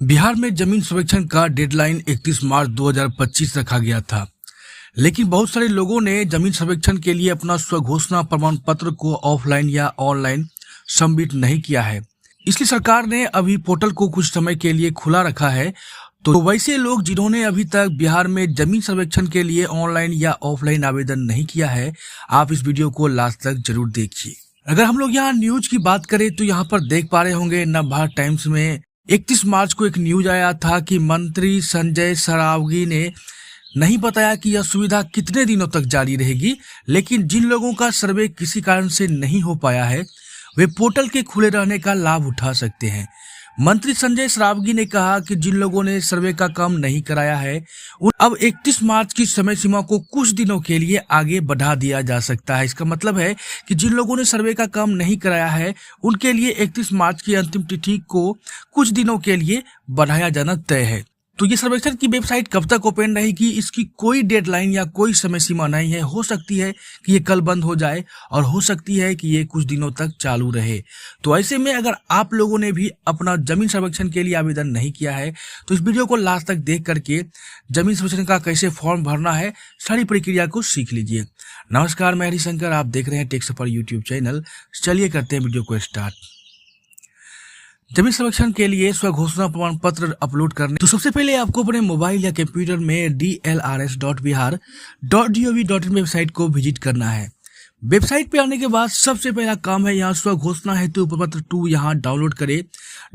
बिहार में जमीन सर्वेक्षण का डेडलाइन 31 मार्च 2025 रखा गया था, लेकिन बहुत सारे लोगों ने जमीन सर्वेक्षण के लिए अपना स्वघोषणा प्रमाण पत्र को ऑफलाइन या ऑनलाइन सबमिट नहीं किया है। इसलिए सरकार ने अभी पोर्टल को कुछ समय के लिए खुला रखा है। तो वैसे लोग जिन्होंने अभी तक बिहार में जमीन सर्वेक्षण के लिए ऑनलाइन या ऑफलाइन आवेदन नहीं किया है, आप इस वीडियो को लास्ट तक जरूर देखिए। अगर हम लोग यहाँ न्यूज की बात करें तो यहाँ पर देख पा रहे होंगे नवभारत टाइम्स में 31 मार्च को एक न्यूज आया था कि मंत्री संजय सरावगी ने नहीं बताया कि यह सुविधा कितने दिनों तक जारी रहेगी, लेकिन जिन लोगों का सर्वे किसी कारण से नहीं हो पाया है वे पोर्टल के खुले रहने का लाभ उठा सकते हैं। मंत्री संजय सरावगी ने कहा कि जिन लोगों ने सर्वे का काम नहीं कराया है उन अब 31 मार्च की समय सीमा को कुछ दिनों के लिए आगे बढ़ा दिया जा सकता है। इसका मतलब है कि जिन लोगों ने सर्वे का काम नहीं कराया है उनके लिए 31 मार्च की अंतिम तिथि को कुछ दिनों के लिए बढ़ाया जाना तय है। तो ये सर्वेक्षण की वेबसाइट कब तक ओपन रहेगी, इसकी कोई डेडलाइन या कोई समय सीमा नहीं है। हो सकती है कि ये कल बंद हो जाए और हो सकती है कि ये कुछ दिनों तक चालू रहे। तो ऐसे में अगर आप लोगों ने भी अपना जमीन सर्वेक्षण के लिए आवेदन नहीं किया है तो इस वीडियो को लास्ट तक देख करके जमीन सर्वेक्षण का कैसे फॉर्म भरना है सारी प्रक्रिया को सीख लीजिए। नमस्कार, मैं हरिशंकर, आप देख रहे हैं टेक सफर यूट्यूब चैनल। चलिए करते हैं वीडियो को स्टार्ट। जमीन सर्वेक्षण के लिए स्वघोषणा प्रमाण पत्र अपलोड करने तो सबसे पहले आपको अपने मोबाइल या कंप्यूटर में dlrs.bihar.gov.in वेबसाइट को विजिट करना है। वेबसाइट पे आने के बाद सबसे पहला काम है यहाँ स्वघोषणा हेतु प्रपत्र 2 यहाँ डाउनलोड करें।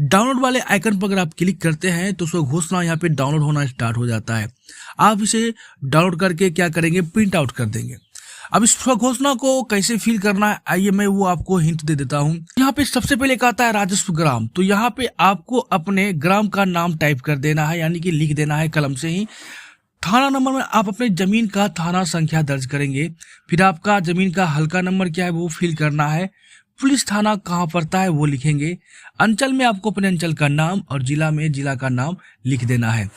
डाउनलोड वाले आइकन पर अगर आप क्लिक करते हैं तो स्वघोषणा यहाँ पे डाउनलोड होना स्टार्ट हो जाता है। आप इसे डाउनलोड करके क्या करेंगे, प्रिंट आउट कर देंगे। अब इस स्वघोषणा को कैसे फिल करना है आइए मैं वो आपको हिंट दे देता हूँ। यहाँ पे सबसे पहले कहता है राजस्व ग्राम, तो यहाँ पे आपको अपने ग्राम का नाम टाइप कर देना है, यानी कि लिख देना है कलम से ही। थाना नंबर में आप अपने जमीन का थाना संख्या दर्ज करेंगे। फिर आपका जमीन का हल्का नंबर क्या है वो फिल करना है। पुलिस थाना कहाँ पड़ता है वो लिखेंगे। अंचल में आपको अपने अंचल का नाम और जिला में जिला का नाम लिख देना है।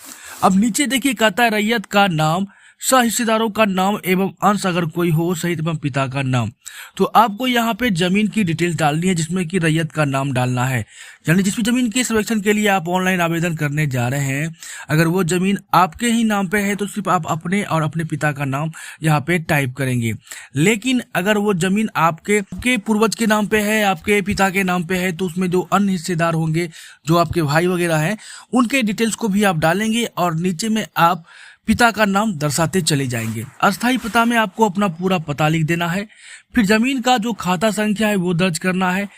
अब नीचे देखिए कहता है रैयत का नाम, सह हिस्सेदारों का नाम एवं अंश अगर कोई हो सहित एवं पिता का नाम। तो आपको यहाँ पे जमीन की डिटेल डालनी है जिसमें कि रैयत का नाम डालना है, यानी जिस भी जमीन के सर्वेक्षण के लिए आप ऑनलाइन आवेदन करने जा रहे हैं अगर वो जमीन आपके ही नाम पे है तो सिर्फ आप अपने और अपने पिता का नाम यहाँ पे टाइप करेंगे। लेकिन अगर वो जमीन आपके पूर्वज के नाम पे है, आपके पिता के नाम पे है, तो उसमें जो अन्य हिस्सेदार होंगे जो आपके भाई वगैरह हैं उनके डिटेल्स को भी आप डालेंगे और नीचे में आप पिता का नाम दर्शाते चले जाएंगे। अस्थायी पता में आपको अपना पूरा पता लिख देना है। फिर जमीन का जो खाता संख्या है वो दर्ज करना है,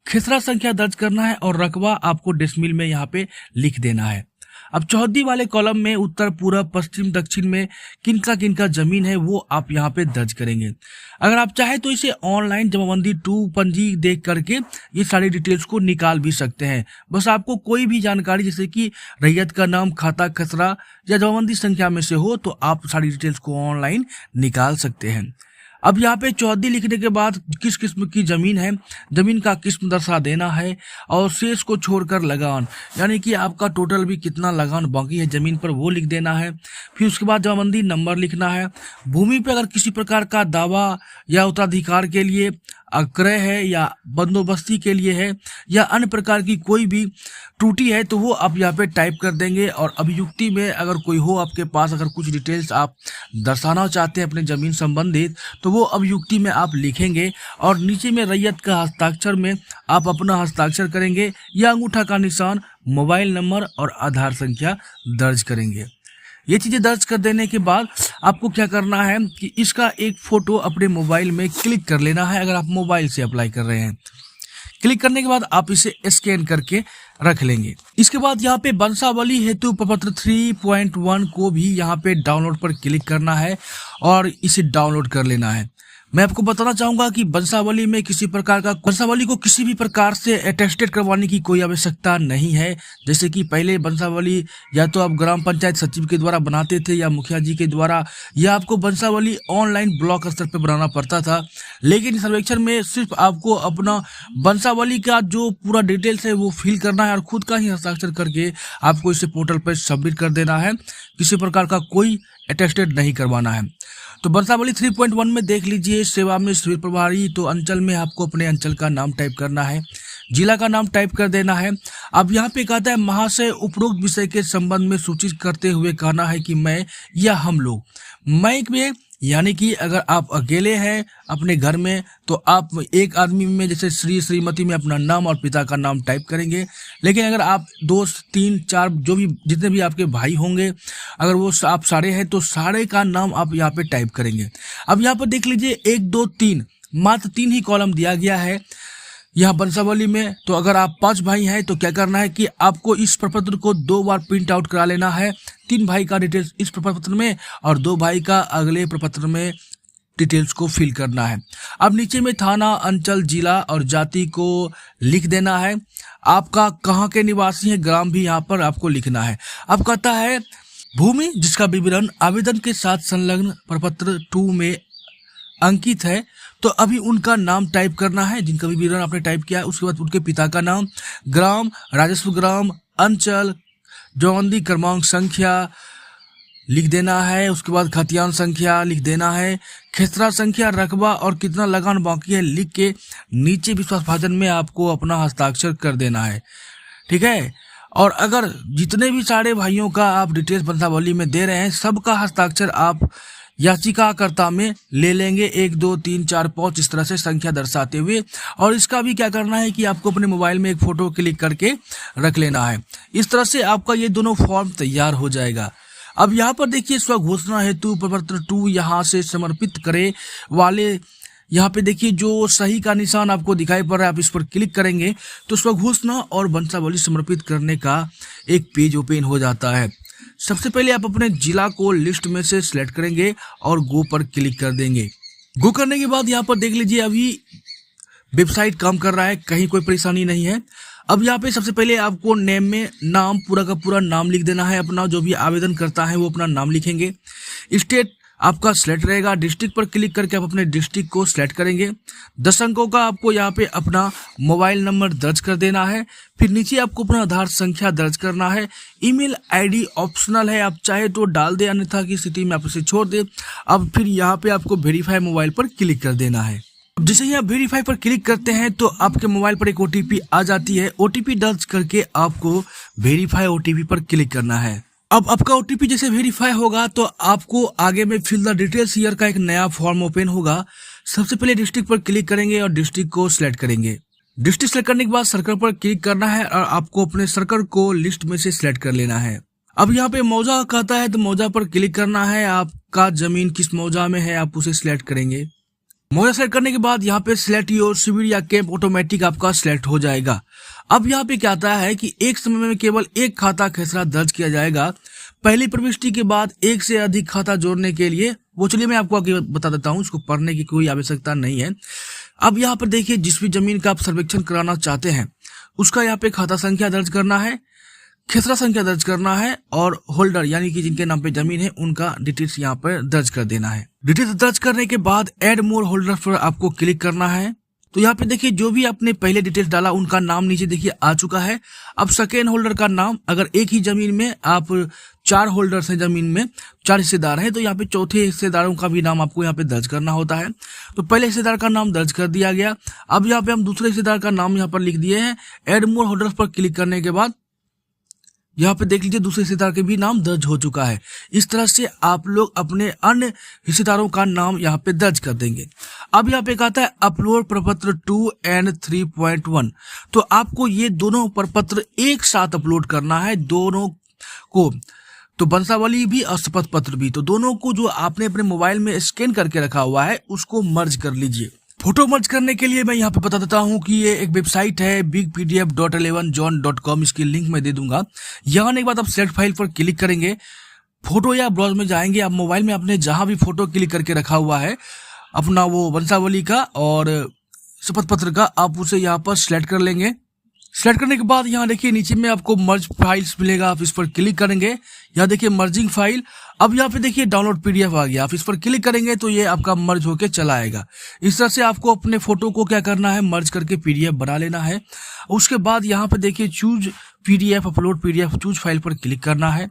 खेसरा संख्या दर्ज करना है और रकबा आपको डेसिमल में यहाँ पे लिख देना है। अब चौहद्दी वाले कॉलम में उत्तर, पूर्व, पश्चिम, दक्षिण में किनका जमीन है वो आप यहाँ पे दर्ज करेंगे। अगर आप चाहे तो इसे ऑनलाइन जमाबंदी 2 पंजी देख करके ये सारी डिटेल्स को निकाल भी सकते हैं। बस आपको कोई भी जानकारी जैसे कि रैयत का नाम, खाता, खसरा या जमाबंदी संख्या में से हो तो आप सारी डिटेल्स को ऑनलाइन निकाल सकते हैं। अब यहाँ पे चौहद्दी लिखने के बाद किस किस्म की जमीन है, जमीन का किस्म दर्शा देना है और शेष को छोड़कर लगान, यानी कि आपका टोटल भी कितना लगान बाकी है जमीन पर वो लिख देना है। फिर उसके बाद जमाबंदी नंबर लिखना है। भूमि पे अगर किसी प्रकार का दावा या उत्तराधिकार के लिए, क्रय है या बंदोबस्ती के लिए है या अन्य प्रकार की कोई भी त्रुटि है तो वो आप यहाँ पे टाइप कर देंगे। और अभियुक्ति में अगर कोई हो आपके पास, अगर कुछ डिटेल्स आप दर्शाना चाहते हैं अपने जमीन संबंधित तो वो अभियुक्ति में आप लिखेंगे और नीचे में रैयत का हस्ताक्षर में आप अपना हस्ताक्षर करेंगे या अंगूठा का निशान, मोबाइल नंबर और आधार संख्या दर्ज करेंगे। ये चीजें दर्ज कर देने के बाद आपको क्या करना है कि इसका एक फोटो अपने मोबाइल में क्लिक कर लेना है। अगर आप मोबाइल से अप्लाई कर रहे हैं, क्लिक करने के बाद आप इसे स्कैन करके रख लेंगे। इसके बाद यहाँ पे वंशावली हेतु प्रपत्र 3.1 को भी यहाँ पे डाउनलोड पर क्लिक करना है और इसे डाउनलोड कर लेना है। मैं आपको बताना चाहूंगा कि वंशावली में वंशावली को किसी भी प्रकार से अटेस्टेड करवाने की कोई आवश्यकता नहीं है। जैसे कि पहले वंशावली या तो आप ग्राम पंचायत सचिव के द्वारा बनाते थे या मुखिया जी के द्वारा, या आपको वंशावली ऑनलाइन ब्लॉक स्तर पर बनाना पड़ता था। लेकिन सर्वेक्षण में सिर्फ आपको अपना वंशावली का जो पूरा डिटेल्स है वो फिल करना है और खुद का ही हस्ताक्षर करके आपको इसे पोर्टल पर सबमिट कर देना है। किसी प्रकार का कोई अटेस्टेड नहीं करवाना है। तो वंशावली 3.1 में देख लीजिए, सेवा में सिविल प्रभारी, तो अंचल में आपको अपने अंचल का नाम टाइप करना है। जिला का नाम टाइप कर देना है। अब यहाँ पे कहता है महाशय उपरोक्त विषय के संबंध में सूचित करते हुए कहना है कि मैं या हम लोग। मैं में यानी कि अगर आप अकेले हैं अपने घर में तो आप एक आदमी में जैसे श्री श्रीमती में अपना नाम और पिता का नाम टाइप करेंगे। लेकिन अगर आप 2 3 4 जो भी जितने भी आपके भाई होंगे अगर वो आप सारे हैं तो सारे का नाम आप यहाँ पे टाइप करेंगे। अब यहाँ पर देख लीजिए 1 2 3 मात्र 3 ही कॉलम दिया गया है यहाँ वंशावली में। तो अगर आप 5 भाई हैं तो क्या करना है कि आपको इस प्रपत्र को 2 बार प्रिंट आउट करा लेना है। 3 भाई का डिटेल्स इस प्रपत्र में और 2 भाई का अगले प्रपत्र में डिटेल्स को फिल करना है। अब नीचे में थाना, अंचल, जिला और जाति को लिख देना है। आपका कहाँ के निवासी है ग्राम भी यहाँ पर आपको लिखना है। अब कहता है भूमि जिसका विवरण आवेदन के साथ संलग्न प्रपत्र 2 में अंकित है तो अभी उनका नाम टाइप करना है जिनका भी विवरण आपने टाइप किया है। उसके बाद उनके पिता का नाम, ग्राम, राजस्व ग्राम, अंचल, जौंदी क्रमांक संख्या लिख देना है। उसके बाद खतियान संख्या लिख देना है। खेसरा संख्या, रकबा और कितना लगान बाकी है लिख के नीचे विश्वास भाजन में आपको अपना हस्ताक्षर कर देना है। ठीक है। और अगर जितने भी सारे भाइयों का आप डिटेल्स वंशावली में दे रहे हैं सबका हस्ताक्षर आप याचिकाकर्ता में ले लेंगे 1 2 3 4 5 इस तरह से संख्या दर्शाते हुए। और इसका भी क्या करना है कि आपको अपने मोबाइल में एक फोटो क्लिक करके रख लेना है। इस तरह से आपका ये दोनों फॉर्म तैयार हो जाएगा। अब यहाँ पर देखिए स्वघोषणा हेतु प्रपत्र 2 यहाँ से समर्पित करे वाले यहाँ पे देखिए जो सही का निशान आपको दिखाई पड़ रहा है आप इस पर क्लिक करेंगे तो स्वघोषणा और वंशावली समर्पित करने का एक पेज ओपन हो जाता है। सबसे पहले आप अपने जिला को लिस्ट में से सिलेक्ट करेंगे और गो पर क्लिक कर देंगे। गो करने के बाद यहाँ पर देख लीजिए अभी वेबसाइट काम कर रहा है, कहीं कोई परेशानी नहीं है। अब यहाँ पे सबसे पहले आपको नेम में नाम पूरा का पूरा नाम लिख देना है अपना। जो भी आवेदन करता है वो अपना नाम लिखेंगे। स्टेट आपका सिलेक्ट रहेगा। डिस्ट्रिक्ट पर क्लिक करके आप अपने डिस्ट्रिक्ट को सिलेक्ट करेंगे। 10 अंकों का आपको यहाँ पे अपना मोबाइल नंबर दर्ज कर देना है। फिर नीचे आपको अपना आधार संख्या दर्ज करना है। ईमेल आईडी ऑप्शनल है, आप चाहे तो डाल दे अन्यथा की स्थिति में आप इसे छोड़ दे। अब फिर यहाँ पे आपको वेरीफाई मोबाइल पर क्लिक कर देना है। जैसे ही आप वेरीफाई पर क्लिक करते हैं तो आपके मोबाइल पर एक ओटीपी आ जाती है। ओटीपी दर्ज करके आपको वेरीफाई ओटीपी पर क्लिक करना है। अब आपका ओटीपी जैसे वेरीफाई होगा तो आपको आगे में फिल द डिटेल्स हियर का एक नया फॉर्म ओपन होगा। सबसे पहले डिस्ट्रिक्ट पर क्लिक करेंगे और डिस्ट्रिक्ट को सिलेक्ट करेंगे। डिस्ट्रिक्ट सेलेक्ट करने के बाद सर्कल पर क्लिक करना है और आपको अपने सर्कल को लिस्ट में से सिलेक्ट कर लेना है। अब यहाँ पे मौजा कहता है तो मौजा पर क्लिक करना है। आपका जमीन किस मौजा में है आप उसे सिलेक्ट करेंगे। मौजा सेलेक्ट करने के बाद यहाँ पे सिलेक्ट योर शिविर या कैंप ऑटोमेटिक आपका सिलेक्ट हो जाएगा। अब यहाँ पे क्या आता है कि एक समय में केवल एक खाता खेसरा दर्ज किया जाएगा। पहली प्रविष्टि के बाद एक से अधिक खाता जोड़ने के लिए वो चलिए मैं आपको आगे बता देता हूँ, इसको पढ़ने की कोई आवश्यकता नहीं है। अब यहाँ पर देखिए जिस भी जमीन का आप सर्वेक्षण कराना चाहते हैं उसका यहाँ पे खाता संख्या दर्ज करना है, खेसरा संख्या दर्ज करना है और होल्डर यानी कि जिनके नाम पे जमीन है उनका डिटेल्स यहाँ पर दर्ज कर देना है। डिटेल्स दर्ज करने के बाद ऐड मोर होल्डर पर आपको क्लिक करना है। तो यहाँ पे देखिए जो भी आपने पहले डिटेल्स डाला उनका नाम नीचे देखिए आ चुका है। अब सेकेंड होल्डर का नाम, अगर एक ही जमीन में आप 4 होल्डर्स हैं, जमीन में 4 हिस्सेदार हैं तो यहाँ पे चौथे हिस्सेदारों का भी नाम आपको यहाँ पे दर्ज करना होता है। तो पहले हिस्सेदार का नाम दर्ज कर दिया गया। अब यहाँ पे हम दूसरे हिस्सेदार का नाम यहाँ पर लिख दिए हैं। ऐड मोर होल्डर्स पर क्लिक करने के बाद यहाँ पे देख लीजिए दूसरे हिस्सेदार के भी नाम दर्ज हो चुका है। इस तरह से आप लोग अपने अन्य हिस्सेदारों का नाम यहाँ पे दर्ज कर देंगे। अब यहाँ पे कहता है अपलोड प्रपत्र 2 एंड 3.1। तो आपको ये दोनों प्रपत्र एक साथ अपलोड करना है, दोनों को, तो वंशावली भी और शपथ पत्र भी। तो दोनों को जो आपने अपने मोबाइल में स्कैन करके रखा हुआ है उसको मर्ज कर लीजिए। फोटो मर्ज करने के लिए मैं यहाँ पे बता देता हूँ कि ये एक वेबसाइट है bigpdf.11john.com, इसकी लिंक मैं दे दूंगा। यहाँ आने के बाद आप सेलेक्ट फाइल पर क्लिक करेंगे, फोटो या ब्राउज में जाएंगे। आप मोबाइल में अपने जहां भी फोटो क्लिक करके रखा हुआ है अपना वो वंशावली का और शपथ पत्र का, आप उसे यहाँ पर सिलेक्ट कर लेंगे। सिलेक्ट करने के बाद यहाँ देखिए नीचे में आपको मर्ज फाइल्स मिलेगा, आप इस पर क्लिक करेंगे। यहाँ देखिए मर्जिंग फाइल। अब यहाँ पे देखिए डाउनलोड पीडीएफ आ गया, आप इस पर क्लिक करेंगे तो ये आपका मर्ज होके चला आएगा। इस तरह से आपको अपने फोटो को क्या करना है, मर्ज करके पीडीएफ बना लेना है। उसके बाद यहाँ पे देखिए choose PDF, upload PDF, choose file पर क्लिक करना है।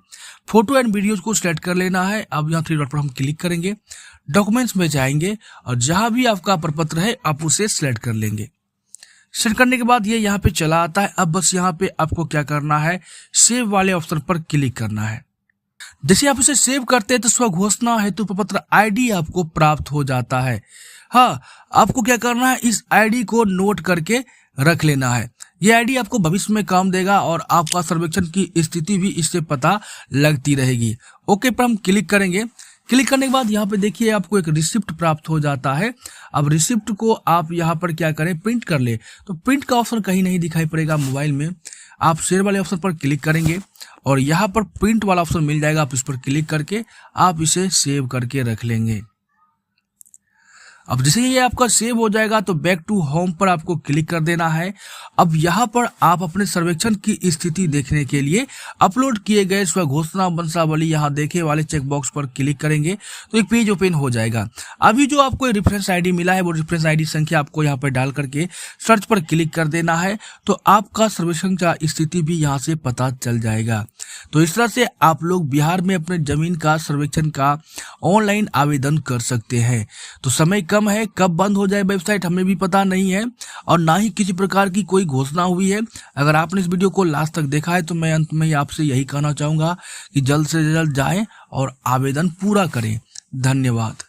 फोटो एंड वीडियोज को सिलेक्ट कर लेना है। अब यहाँ 3 डॉट पर हम क्लिक करेंगे, डॉक्यूमेंट्स में जाएंगे और जहां भी आपका प्रपत्र है आप उसे सिलेक्ट कर लेंगे। सेंड करने के बाद ये यहाँ पे चला आता है। अब बस यहाँ पे आपको क्या करना है, सेव वाले ऑप्शन पर क्लिक करना है। जैसे आप इसे सेव करते हैं तो स्वघोषणा हेतु प्रपत्र आईडी आपको प्राप्त हो जाता है। हाँ, आपको क्या करना है, इस आईडी को नोट करके रख लेना है। ये आईडी आपको भविष्य में काम देगा और आपका सर्वेक्षण की स्थिति भी इससे पता लगती रहेगी। ओके पर हम क्लिक करेंगे। क्लिक करने के बाद यहाँ पे देखिए आपको एक रिसिप्ट प्राप्त हो जाता है। अब रिसिप्ट को आप यहाँ पर क्या करें, प्रिंट कर ले। तो प्रिंट का ऑप्शन कहीं नहीं दिखाई पड़ेगा मोबाइल में, आप शेयर वाले ऑप्शन पर क्लिक करेंगे और यहाँ पर प्रिंट वाला ऑप्शन मिल जाएगा। आप इस पर क्लिक करके आप इसे सेव करके रख लेंगे। अब जैसे ये आपका सेव हो जाएगा तो बैक टू होम पर आपको क्लिक कर देना है। अब यहाँ पर आप अपने सर्वेक्षण की स्थिति देखने के लिए अपलोड किए गए स्वघोषणा वंशावली यहाँ देखे वाले चेकबॉक्स पर क्लिक करेंगे तो एक पेज ओपन हो जाएगा। अभी जो आपको रेफरेंस आईडी मिला है वो रेफरेंस आईडी संख्या आपको यहाँ पर डाल करके सर्च पर क्लिक कर देना है, तो आपका सर्वेक्षण का स्थिति भी यहाँ से पता चल जाएगा। तो इस तरह से आप लोग बिहार में अपने जमीन का सर्वेक्षण का ऑनलाइन आवेदन कर सकते हैं। तो समय कम है, कब बंद हो जाए वेबसाइट हमें भी पता नहीं है और ना ही किसी प्रकार की कोई घोषणा हुई है। अगर आपने इस वीडियो को लास्ट तक देखा है तो मैं अंत में आपसे यही कहना चाहूंगा कि जल्द से जल्द जाएं और आवेदन पूरा करें। धन्यवाद।